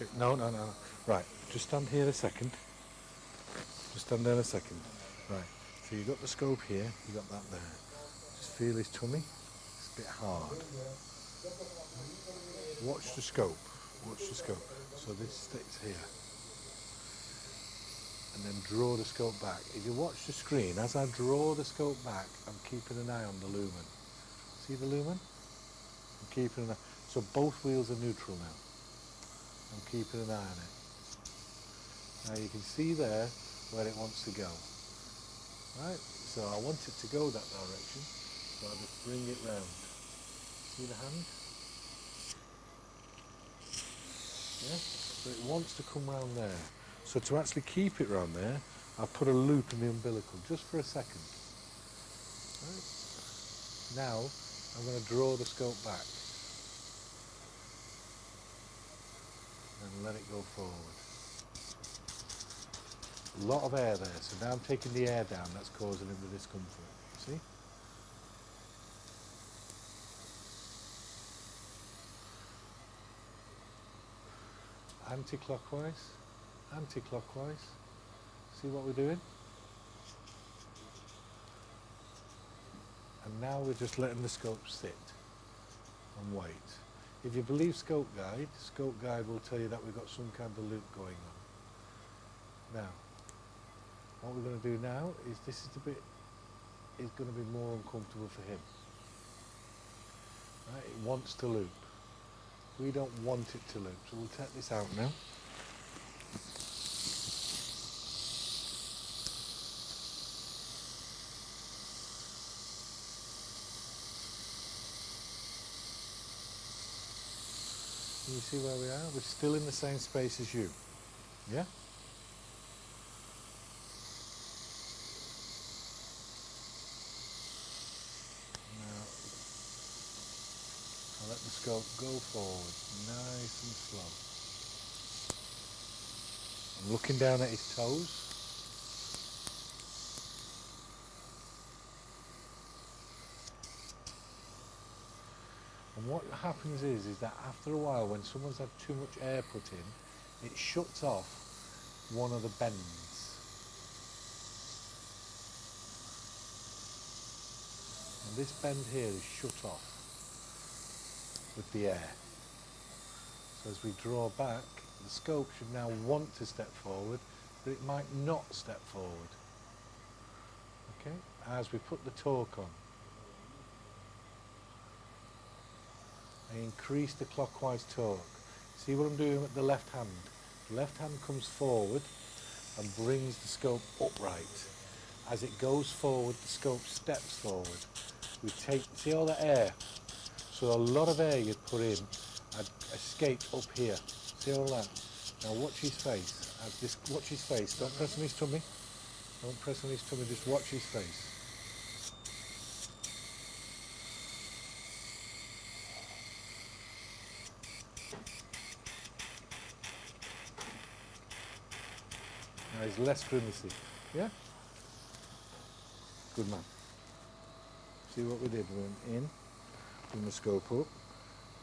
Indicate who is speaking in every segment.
Speaker 1: Okay. No, no, no. Right. Just stand here a second. Just stand there a second. Right. So you got the scope here. You got that there. Just feel his tummy. It's a bit hard. Watch the scope. Watch the scope. So this sticks here. And then draw the scope back. If you watch the screen, as I draw the scope back, I'm keeping an eye on the lumen. See the lumen? I'm keeping an eye. So both wheels are neutral now. I'm keeping an eye on it. Now you can see there where it wants to go. Right? So I want it to go that direction. So I just bring it round. See the hand? Yeah? So it wants to come round there. So to actually keep it round there, I put a loop in the umbilical just for a second. Right? Now I'm going to draw the scope back and let it go forward. A lot of air there, so now I'm taking the air down, that's causing him the discomfort. See? Anti-clockwise, anti-clockwise. See what we're doing? And now we're just letting the scope sit and wait. If you believe Scope Guide will tell you that we've got some kind of loop going on. Now, what we're going to do now is this is the bit is going to be more uncomfortable for him. Right? It wants to loop. We don't want it to loop, so we'll take this out now. Can you see where we are? We're still in the same space as you. Yeah? Now, I'll let the scope go forward, nice and slow. I'm looking down at his toes. And what happens is that after a while, when someone's had too much air put in, it shuts off one of the bends. And this bend here is shut off with the air. So as we draw back, the scope should now want to step forward, but it might not step forward. Okay? As we put the torque on, I increase the clockwise torque. See what I'm doing with the left hand? The left hand comes forward and brings the scope upright. As it goes forward, the scope steps forward. We take, see all the air? So a lot of air you'd put in had escaped up here. See all that? Now watch his face. Watch his face. Don't press on his tummy. Don't press on his tummy, just watch his face. Now he's less grimacy. Yeah? Good man. See what we did? We went in, bring the scope up,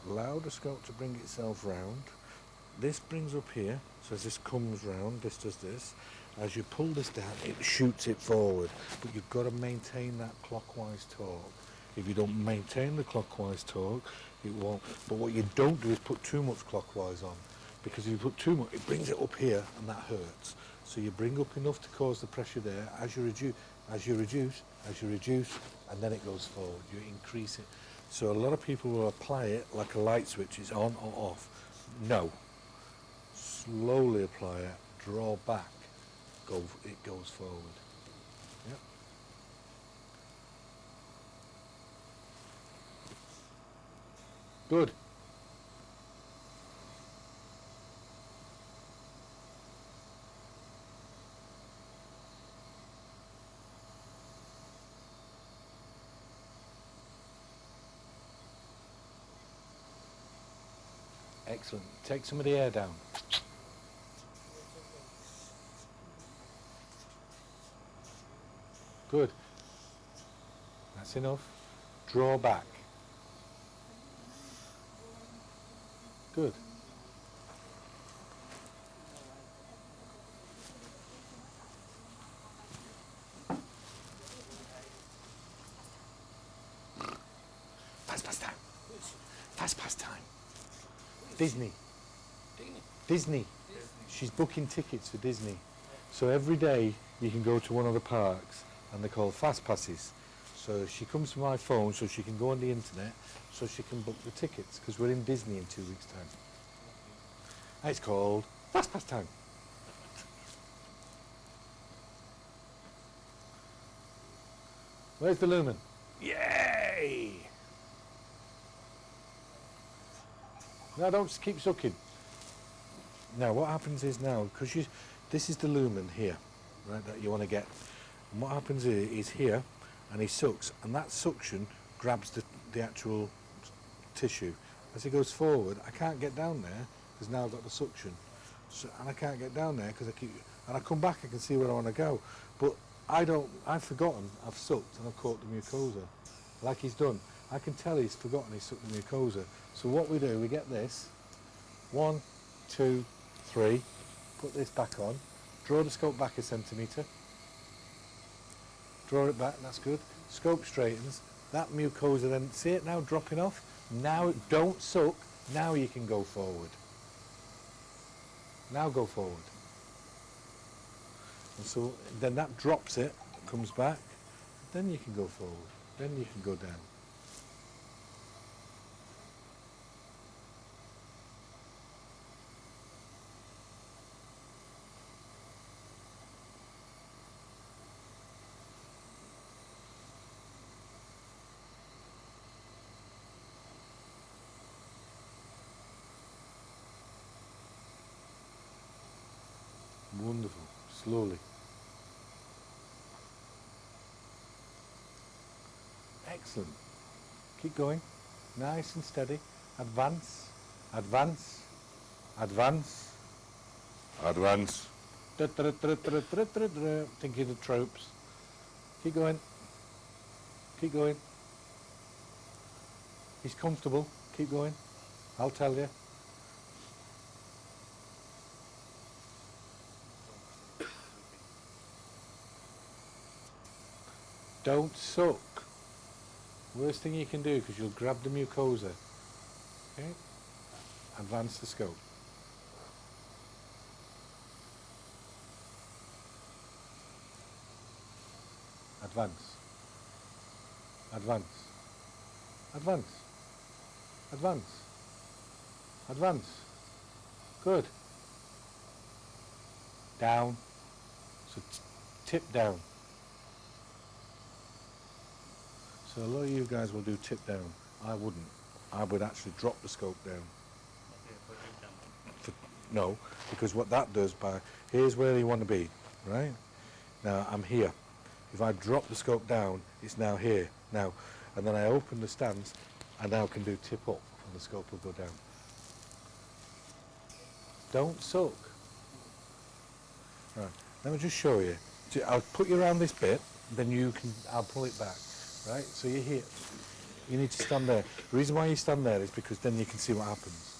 Speaker 1: allow the scope to bring itself round. This brings up here, so as this comes round, this does this. As you pull this down, it shoots it forward. But you've got to maintain that clockwise torque. If you don't maintain the clockwise torque, it won't. But what you don't do is put too much clockwise on. Because if you put too much, it brings it up here, and that hurts. So you bring up enough to cause the pressure there. As you reduce, and then it goes forward. You increase it. So a lot of people will apply it like a light switch. It's on or off. No. Slowly apply it. Draw back. It goes forward. Yep. Good. Excellent. Take some of the air down. Good. That's enough. Draw back. Good. Fast pass time. Disney. Disney. She's booking tickets for Disney. So every day you can go to one of the parks and they're called fast passes. So she comes to my phone so she can go on the internet so she can book the tickets because we're in Disney in 2 weeks' time. And it's called Fast Pass Time. Where's the lumen? Yay! Now don't just keep sucking. Now what happens is now, because this is the lumen here, right, that you want to get. And what happens is here, and he sucks, and that suction grabs the actual tissue. As he goes forward, I can't get down there, because now I've got the suction. So, and I can't get down there, because and I come back, I can see where I want to go. But I've forgotten, I've sucked, and I've caught the mucosa. Like he's done. I can tell he's forgotten he's sucked the mucosa. So what we do, we get this, 1, 2, 3, put this back on, draw the scope back a centimetre, draw it back, that's good, scope straightens, that mucosa then, see it now dropping off? Now, don't suck, now you can go forward. Now go forward. And so then that drops it, comes back, then you can go forward, then you can go down. Wonderful. Slowly. Excellent. Keep going. Nice and steady. Advance. Advance. Advance. Advance. Thinking of the tropes. Keep going. Keep going. He's comfortable. Keep going. I'll tell you. Don't suck. Worst thing you can do because you'll grab the mucosa. Okay? Advance the scope. Advance. Advance. Advance. Advance. Advance. Good. Down. So tip down. So a lot of you guys will do tip down. I wouldn't. I would actually drop the scope down. No, because what that does here's where you want to be, right? Now I'm here. If I drop the scope down, it's now here. Now, and then I open the stance, I now can do tip up and the scope will go down. Don't suck. Right, let me just show you. I'll put you around this bit, then I'll pull it back. Right, so you're here. You need to stand there. The reason why you stand there is because then you can see what happens.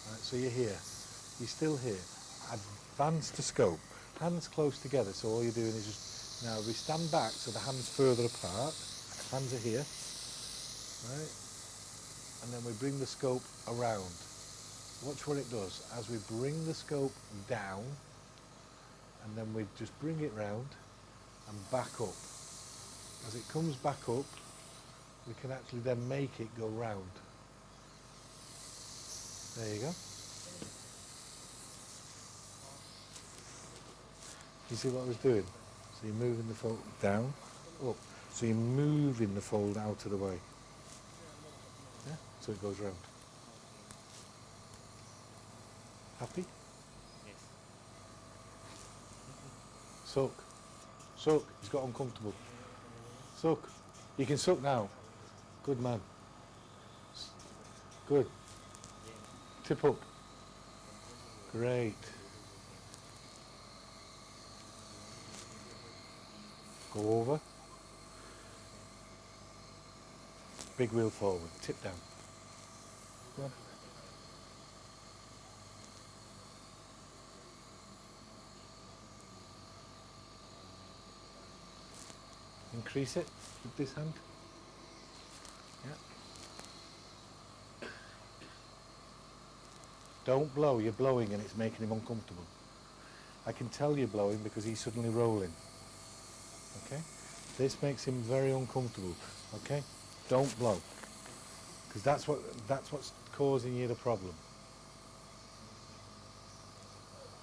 Speaker 1: Right, so you're here. You're still here. Advance the scope. Hands close together, so all you're doing is just... Now we stand back, so the hands further apart. Hands are here. Right? And then we bring the scope around. Watch what it does. As we bring the scope down, and then we just bring it round and back up. As it comes back up, we can actually then make it go round. There you go. You see what I was doing? So you're moving the fold down, up. So you're moving the fold out of the way. Yeah? So it goes round. Happy?
Speaker 2: Yes.
Speaker 1: Suck. Suck. He's got uncomfortable. Suck. You can suck now. Good man. Good. Tip up. Great. Go over. Big wheel forward. Tip down. Go on. Increase it with this hand. Yeah. Don't blow, you're blowing and it's making him uncomfortable. I can tell you're blowing because he's suddenly rolling. Okay? This makes him very uncomfortable. Okay? Don't blow. Because that's what's causing you the problem.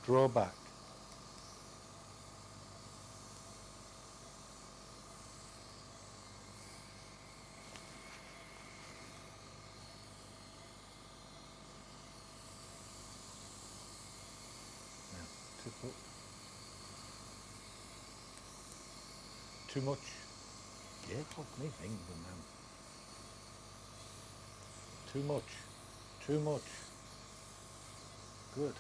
Speaker 1: Draw back. Now, tip up. Too much. Yeah, fuck me finger now. Too much. Too much. Good.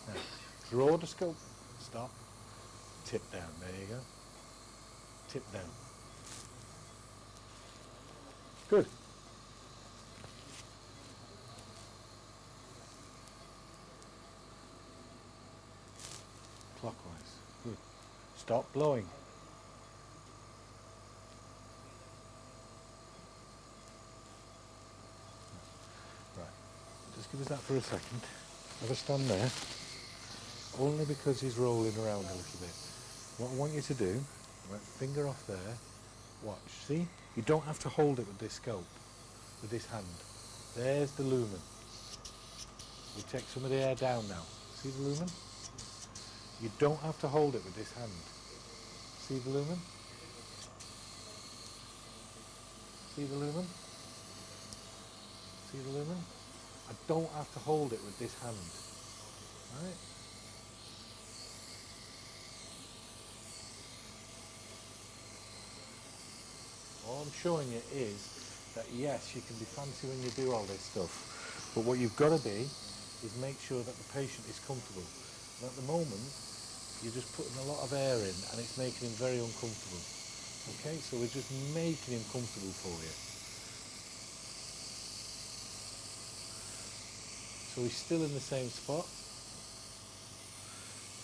Speaker 1: Now, draw the scope. Stop. Tip down. There you go. Tip down. Good. Clockwise. Good. Stop blowing. Right. Just give us that for a second. Have a stand there. Only because he's rolling around a little bit. What I want you to do, right, finger off there. Watch. See? You don't have to hold it with this scope, with this hand. There's the lumen. We take some of the air down now. See the lumen? You don't have to hold it with this hand. See the lumen? See the lumen? See the lumen? I don't have to hold it with this hand. Right? All I'm showing you is that yes, you can be fancy when you do all this stuff, but what you've got to be is make sure that the patient is comfortable. And at the moment, you're just putting a lot of air in and it's making him very uncomfortable. Okay, so we're just making him comfortable for you. So he's still in the same spot.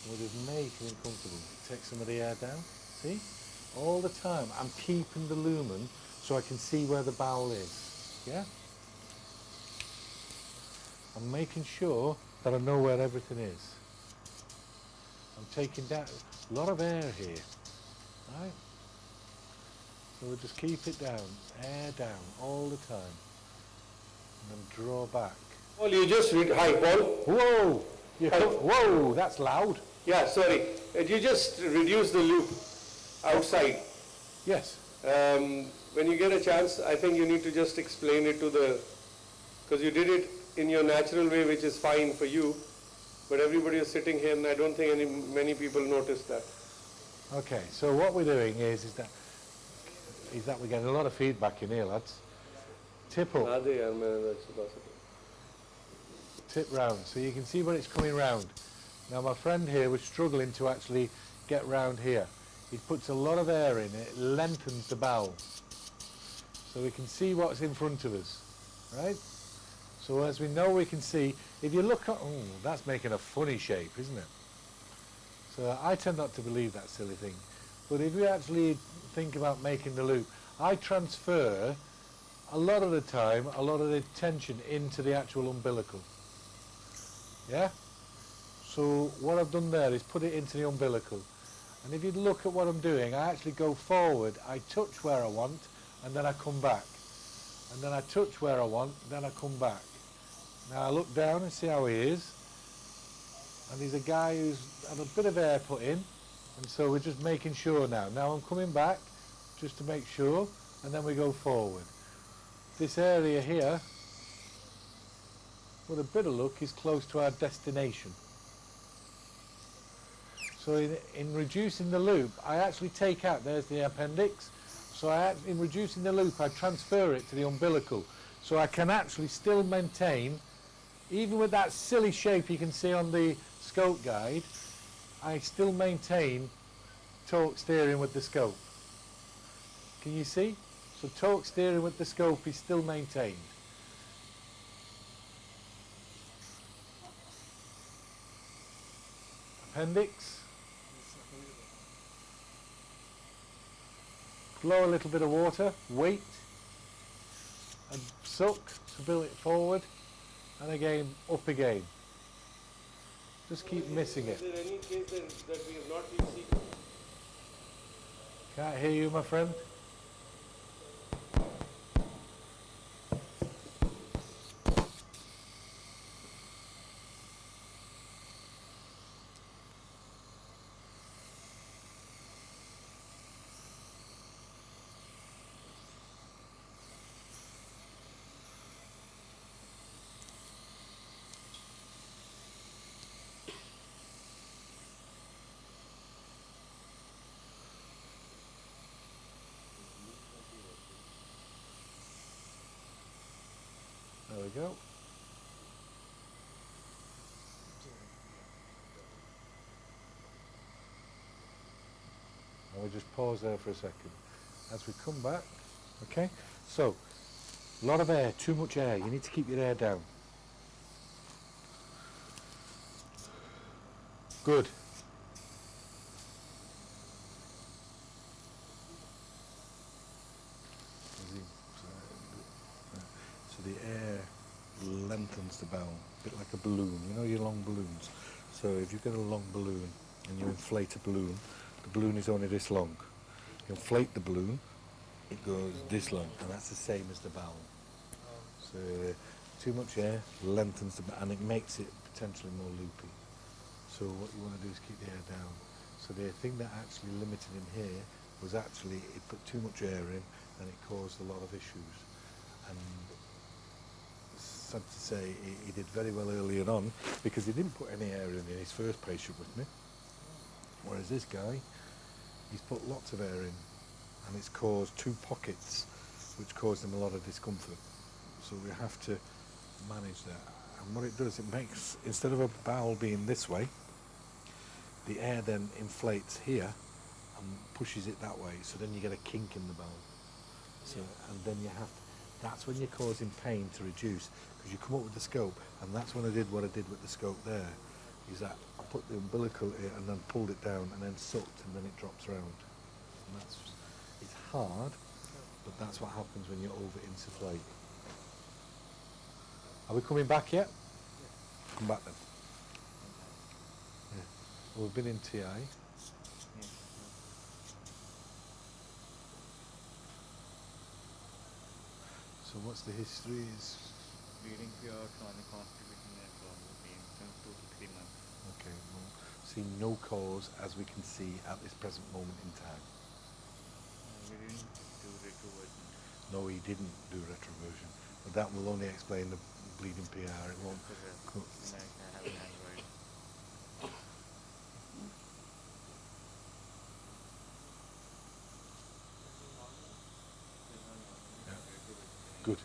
Speaker 1: We're just making him comfortable. Take some of the air down, see? All the time, I'm keeping the lumen so I can see where the bowel is, yeah? I'm making sure that I know where everything is. I'm taking down a lot of air here, right? So we'll just keep it down, air down all the time, and then draw back.
Speaker 2: Paul, you just hi, Paul.
Speaker 1: Whoa!
Speaker 2: Hi.
Speaker 1: Whoa, that's loud.
Speaker 2: Yeah, sorry. You just reduce the loop outside.
Speaker 1: Yes.
Speaker 2: When you get a chance, I think you need to just explain it to the, because you did it in your natural way, which is fine for you, but everybody is sitting here, and I don't think many people noticed that.
Speaker 1: Okay, so what we're doing is that we're getting a lot of feedback in here, lads. Tip up. Tip round, so you can see when it's coming round. Now my friend here was struggling to actually get round here. He puts a lot of air in it, lengthens the bowel. So we can see what's in front of us, right? So as we know, we can see, if you look at, oh, that's making a funny shape, isn't it? So I tend not to believe that silly thing. But if you actually think about making the loop, I transfer, a lot of the time, a lot of the tension into the actual umbilical. Yeah? So what I've done there is put it into the umbilical. And if you look at what I'm doing, I actually go forward, I touch where I want, and then I come back. And then I touch where I want, then I come back. Now I look down and see how he is. And he's a guy who's had a bit of air put in, and so we're just making sure now. Now I'm coming back, just to make sure, and then we go forward. This area here, with a bit of luck, is close to our destination. So in reducing the loop, I actually take out, there's the appendix, so in reducing the loop, I transfer it to the umbilical. So I can actually still maintain, even with that silly shape you can see on the scope guide, I still maintain torque steering with the scope. Can you see? So torque steering with the scope is still maintained. Appendix. blow a little bit of water, wait, and suck to build it forward, and again, up again. Just keep missing it.
Speaker 2: Is there any case that we have not been seeking?
Speaker 1: Can't hear you, my friend. There we go. And we just pause there for a second. As we come back, okay? So, a lot of air, too much air. You need to keep your air down. Good. So the air lengthens the bowel, a bit like a balloon. You know your long balloons. So if you've got a long balloon and you inflate a balloon, the balloon is only this long. You inflate the balloon, it goes this long, and that's the same as the bowel. So too much air lengthens the bowel, and it makes it potentially more loopy. So what you want to do is keep the air down. So the thing that actually limited him here was actually it put too much air in, and it caused a lot of issues. And sad to say, he did very well earlier on because he didn't put any air in his first patient with me. Whereas this guy, he's put lots of air in, and it's caused 2 pockets, which caused him a lot of discomfort. So we have to manage that. And what it does, it makes, instead of a bowel being this way, the air then inflates here and pushes it that way. So then you get a kink in the bowel. So, and then you have to, that's when you're causing pain to reduce, because you come up with the scope, and that's when I did what I did with the scope there, is that I put the umbilical in and then pulled it down and then sucked, and then it drops around. And that's, it's hard, but that's what happens when you over-insufflate. Are we coming back yet? Come back then. Yeah. Well, we've been in TI. So what's the history? Is
Speaker 3: Bleeding pure, chronic constipation and abdominal pain since 2 to 3 months.
Speaker 1: okay. Well, see no cause as we can see at this present moment in time.
Speaker 3: We didn't do retroversion.
Speaker 1: No, he didn't do retroversion, but that will only explain the bleeding PR. It won't.
Speaker 3: I have an Android.
Speaker 1: Yeah. Good.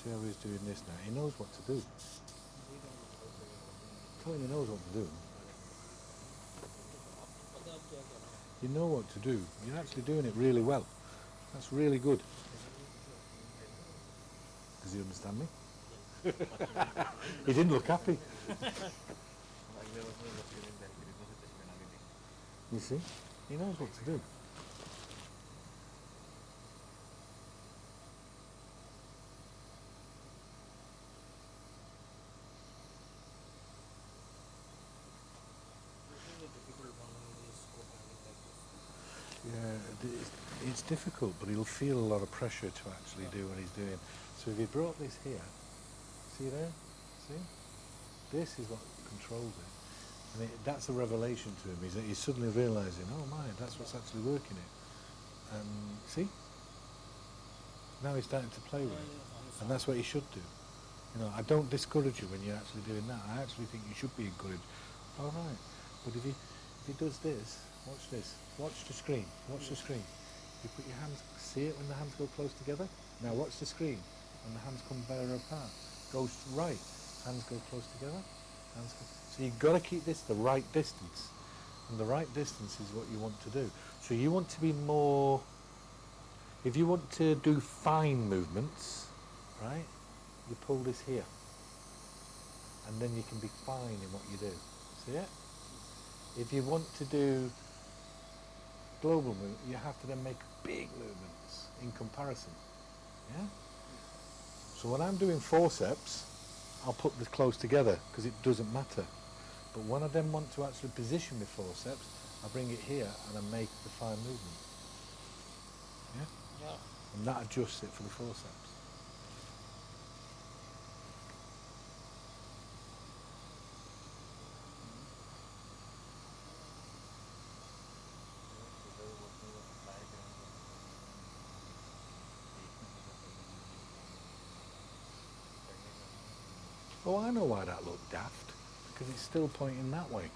Speaker 1: See how he's doing this now? He knows what to do. Tell him he knows what to do. You know what to do. You're actually doing it really well. That's really good. Does he understand me? He didn't look happy. You see? He knows what to do. Yeah, it's difficult, but he'll feel a lot of pressure to actually do what he's doing. So if he brought this here, see there? See? This is what controls it. And that's a revelation to him. He's suddenly realising, oh my, that's what's actually working it. And see? Now he's starting to play with it. And that's what he should do. You know, I don't discourage you when you're actually doing that. I actually think you should be encouraged. All right. But if he does this, watch this. Watch the screen. Watch the screen. You put your hands, see it when the hands go close together? Now watch the screen. When the hands come better apart. Goes right. Hands go close together. Hands go. So you've got to keep this the right distance. And the right distance is what you want to do. So you want to be more, if you want to do fine movements, right, you pull this here. And then you can be fine in what you do. See it? If you want to do global movement, you have to then make big movements in comparison. Yeah? So when I'm doing forceps, I'll put this close together because it doesn't matter. But when I then want to actually position my forceps, I bring it here and I make the fine movement. Yeah?
Speaker 4: Yeah.
Speaker 1: And that adjusts it for the forceps. Oh, I know why that looked daft. Because it's still pointing that way.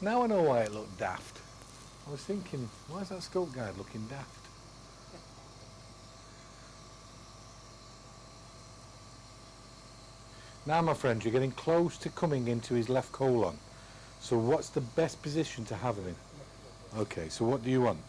Speaker 1: Now I know why it looked daft. I was thinking, why is that scope guide looking daft? Now, my friend, you're getting close to coming into his left colon. So what's the best position to have him in? Okay, so what do you want?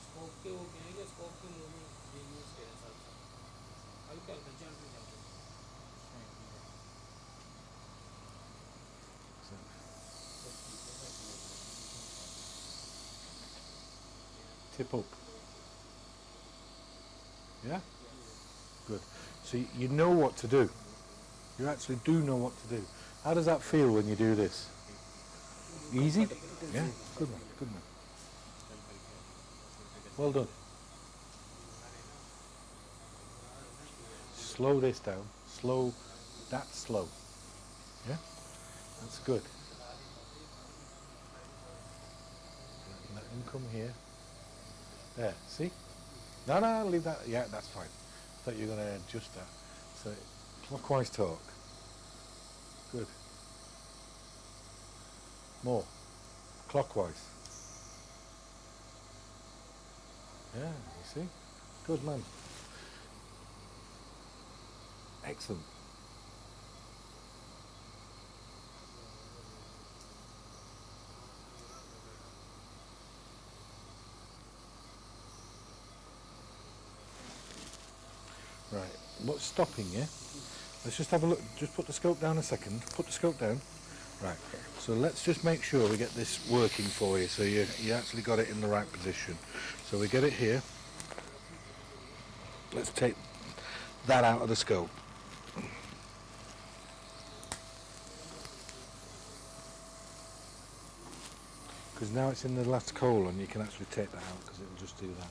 Speaker 4: Scope के वो कहेंगे scope के movement ये use करें साथ साथ हल्का हल्का जल्दी जल्दी
Speaker 1: Tip up. Yeah? Good. So you know what to do. You actually do know what to do. How does that feel when you do this? Easy? Yeah? Good man, good man. Well done. Slow this down. Slow. That's slow. Yeah? That's good. Let him come here. There, see? No, no, leave that. Yeah, that's fine. I thought you were going to adjust that. So, clockwise talk. Good. More. Clockwise. Yeah, you see? Good man. Excellent. Right, what's stopping you? Let's just have a look, just put the scope down a second, put the scope down. Right, so let's just make sure we get this working for you so you actually got it in the right position. So we get it here. Let's take that out of the scope. Because now it's in the last colon, you can actually take that out because it'll just do that.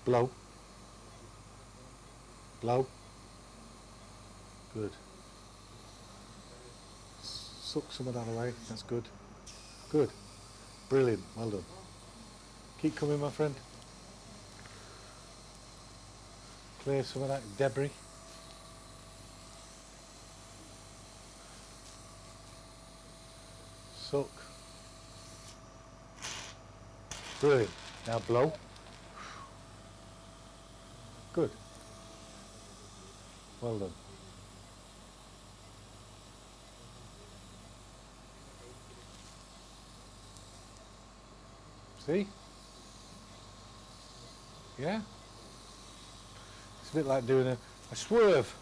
Speaker 1: Blow. Blow. Good. Suck some of that away. That's good. Good. Brilliant. Well done. Keep coming, my friend. Clear some of that debris. Suck. Brilliant. Now blow. Good. Well done. See? Yeah? It's a bit like doing a swerve.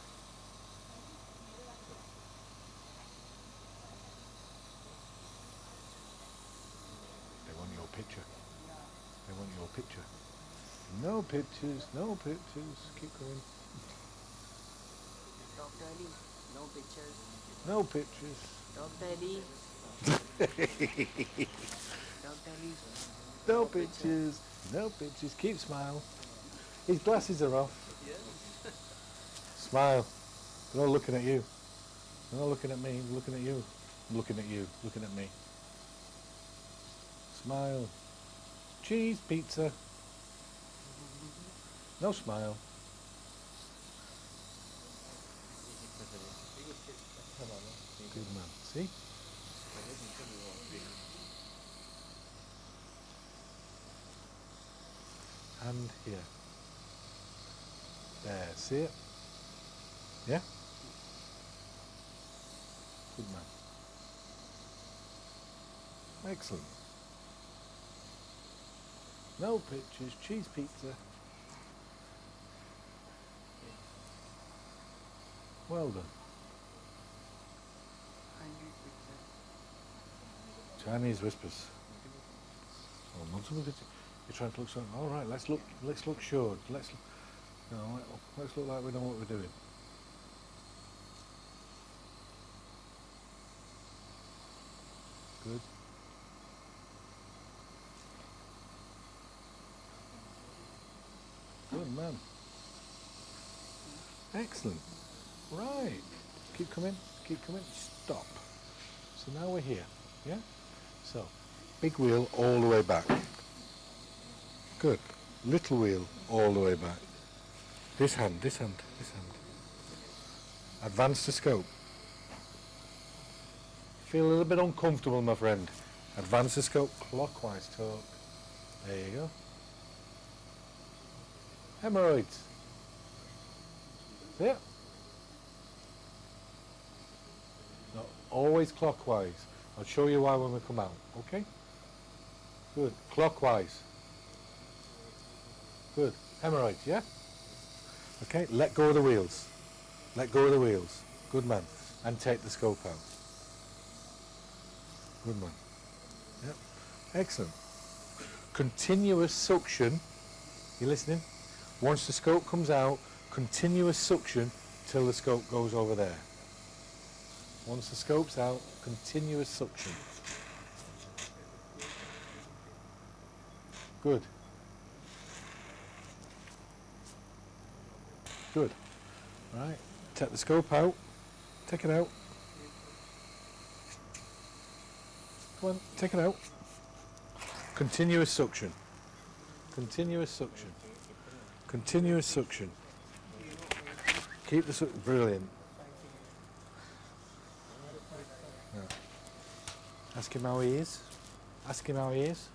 Speaker 1: They want your picture. They want your picture. No pictures, no pictures. Keep going.
Speaker 5: Dr. Ali, no pictures.
Speaker 1: No pictures.
Speaker 5: Dr. Ali. Dr. Ali.
Speaker 1: No pictures. No bitches, keep smile. His glasses are off. Smile. They're all looking at you. They're not looking at me, they're looking at you. I'm looking at you, looking at me. Smile. Cheese, pizza. No smile. Good man. See? And here. There, see it? Yeah? Good man. Excellent. No pictures, cheese pizza. Well done. Chinese whispers. Oh, multiple pictures. You're trying to look something. All right, let's look sure. Let's look like we know what we're doing. Good. Good man. Excellent. Right. Keep coming. Keep coming. Stop. So now we're here. Yeah? So, big wheel all the way back. Good. Little wheel all the way back. This hand, this hand, this hand. Advance the scope. Feel a little bit uncomfortable, my friend. Advance the scope clockwise, talk. There you go. Hemorrhoids. Yeah. No, always clockwise. I'll show you why when we come out, okay? Good. Clockwise. Good. Hemorrhoids, yeah? Okay, let go of the wheels. Let go of the wheels. Good man. And take the scope out. Good man. Yep. Excellent. Continuous suction. You listening? Once the scope comes out, continuous suction till the scope goes over there. Once the scope's out, continuous suction. Good. Good. Right. Take the scope out. Take it out. Come on, take it out. Continuous suction. Continuous suction. Continuous suction. Keep the suction. Brilliant. Now, ask him how he is. Ask him how he is.